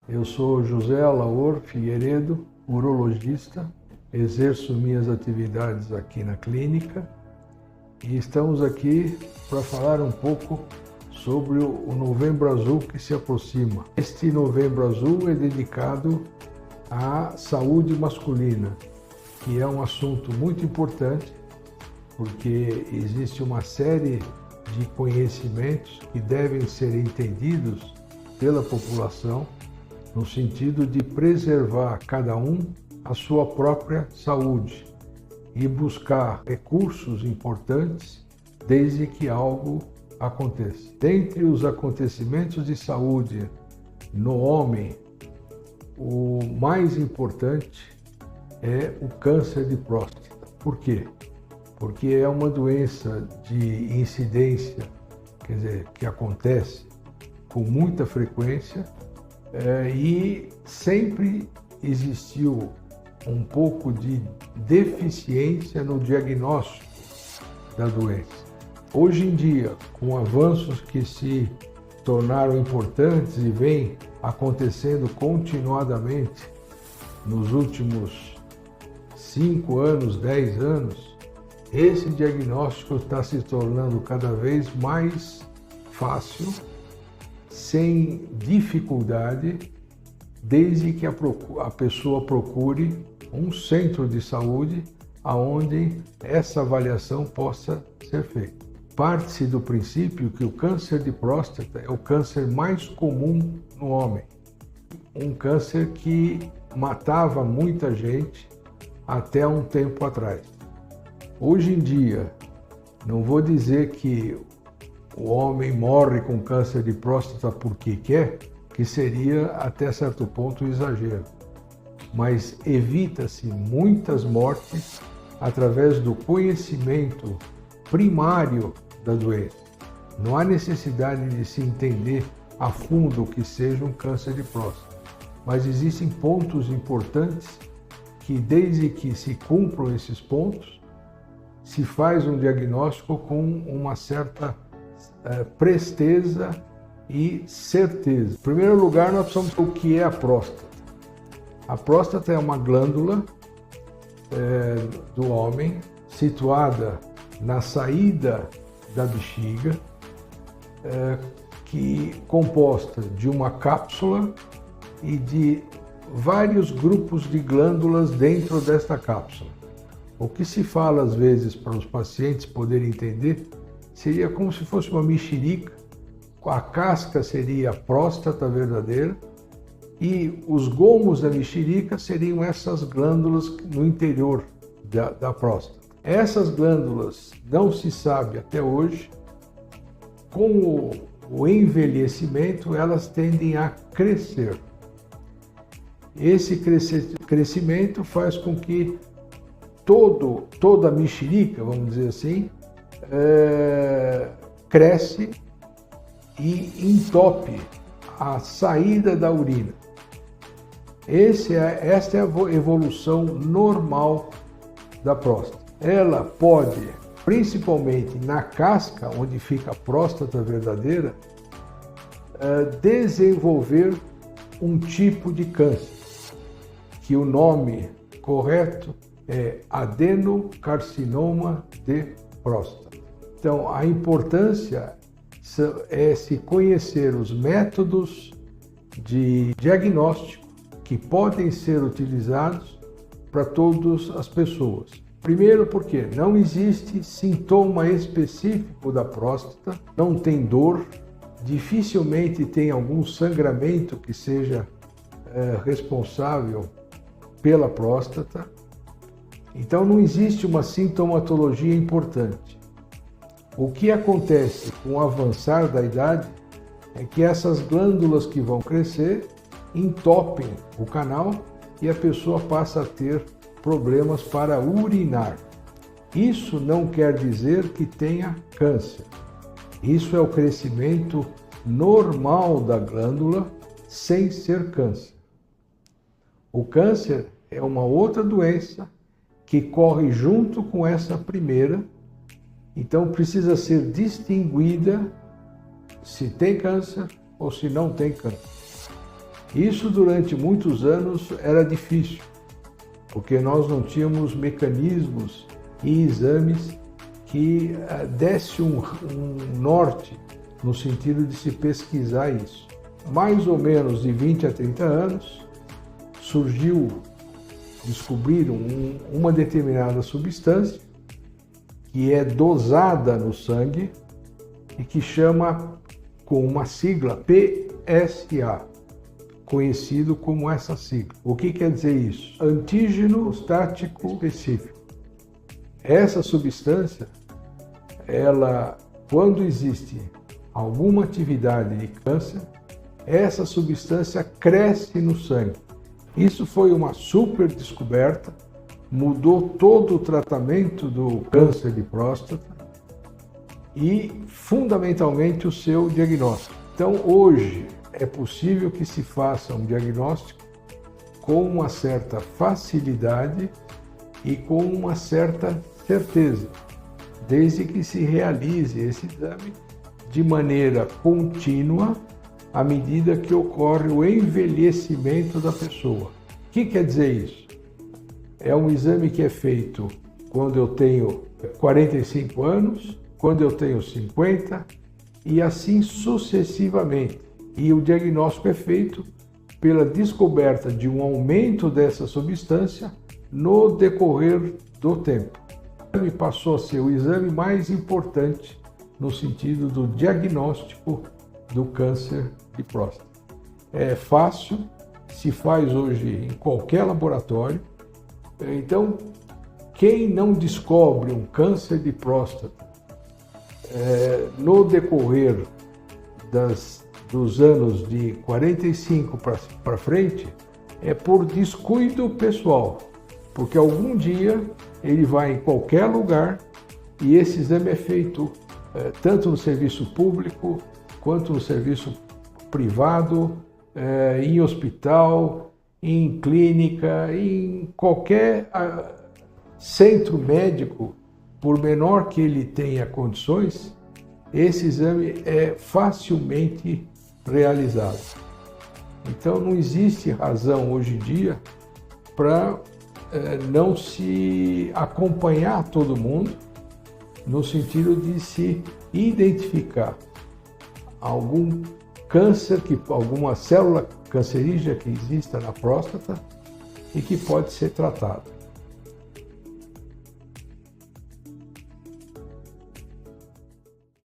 Eu sou José Alaor Figueiredo, urologista, exerço minhas atividades aqui na clínica e estamos aqui para falar um pouco sobre o Novembro Azul que se aproxima. Este Novembro Azul é dedicado à saúde masculina, que é um assunto muito importante porque existe uma série de conhecimentos que devem ser entendidos pela população no sentido de preservar cada um a sua própria saúde e buscar recursos importantes desde que algo aconteça. Dentre os acontecimentos de saúde no homem, o mais importante é o câncer de próstata. Por quê? Porque é uma doença de incidência, quer dizer, que acontece com muita frequência e sempre existiu um pouco de deficiência no diagnóstico da doença. Hoje em dia, com avanços que se tornaram importantes e vêm acontecendo continuadamente nos últimos 5 anos, 10 anos, esse diagnóstico está se tornando cada vez mais fácil, sem dificuldade, desde que a pessoa procure um centro de saúde onde essa avaliação possa ser feita. Parte-se do princípio que o câncer de próstata é o câncer mais comum no homem. Um câncer que matava muita gente até um tempo atrás. Hoje em dia, não vou dizer que o homem morre com câncer de próstata porque quer, que seria até certo ponto um exagero. Mas evita-se muitas mortes através do conhecimento primário da doença. Não há necessidade de se entender a fundo o que seja um câncer de próstata. Mas existem pontos importantes que, desde que se cumpram esses pontos, se faz um diagnóstico com uma certa presteza e certeza. Em primeiro lugar, nós precisamos saber o que é a próstata. A próstata é uma glândula do homem situada na saída da bexiga, composta de uma cápsula e de vários grupos de glândulas dentro desta cápsula. O que se fala às vezes para os pacientes poderem entender seria como se fosse uma mexerica, a casca seria a próstata verdadeira e os gomos da mexerica seriam essas glândulas no interior da próstata. Essas glândulas não se sabe até hoje, com o envelhecimento elas tendem a crescer. Esse crescimento faz com que toda a mexerica, vamos dizer assim, cresce e entope a saída da urina. Esta é a evolução normal da próstata. Ela pode, principalmente na casca, onde fica a próstata verdadeira, desenvolver um tipo de câncer, que o nome correto é adenocarcinoma de próstata. Então, a importância é se conhecer os métodos de diagnóstico que podem ser utilizados para todas as pessoas. Primeiro, porque não existe sintoma específico da próstata, não tem dor, dificilmente tem algum sangramento que seja responsável pela próstata. Então não existe uma sintomatologia importante. O que acontece com o avançar da idade é que essas glândulas que vão crescer entopem o canal e a pessoa passa a ter problemas para urinar. Isso não quer dizer que tenha câncer. Isso é o crescimento normal da glândula sem ser câncer. O câncer é uma outra doença que corre junto com essa primeira, então precisa ser distinguida se tem câncer ou se não tem câncer. Isso durante muitos anos era difícil, porque nós não tínhamos mecanismos e exames que desse um norte no sentido de se pesquisar isso. Mais ou menos de 20 a 30 anos, descobriram uma determinada substância que é dosada no sangue e que chama com uma sigla PSA, conhecido como essa sigla. O que quer dizer isso? Antígeno prostático específico. Essa substância, quando existe alguma atividade de câncer, essa substância cresce no sangue. Isso foi uma super descoberta, mudou todo o tratamento do câncer de próstata e, fundamentalmente, o seu diagnóstico. Então, hoje, é possível que se faça um diagnóstico com uma certa facilidade e com uma certa certeza, desde que se realize esse exame de maneira contínua à medida que ocorre o envelhecimento da pessoa. O que quer dizer isso? É um exame que é feito quando eu tenho 45 anos, quando eu tenho 50 e assim sucessivamente. E o diagnóstico é feito pela descoberta de um aumento dessa substância no decorrer do tempo. O exame passou a ser o exame mais importante no sentido do diagnóstico do câncer de próstata. É fácil, se faz hoje em qualquer laboratório. Então, quem não descobre um câncer de próstata no decorrer dos anos de 45 para frente, é por descuido pessoal, porque algum dia ele vai em qualquer lugar e esse exame é feito tanto no serviço público quanto no serviço privado, em hospital, em clínica, em qualquer centro médico, por menor que ele tenha condições, esse exame é facilmente realizado. Então não existe razão hoje em dia para não se acompanhar todo mundo no sentido de se identificar algum câncer, alguma célula cancerígena que exista na próstata e que pode ser tratada.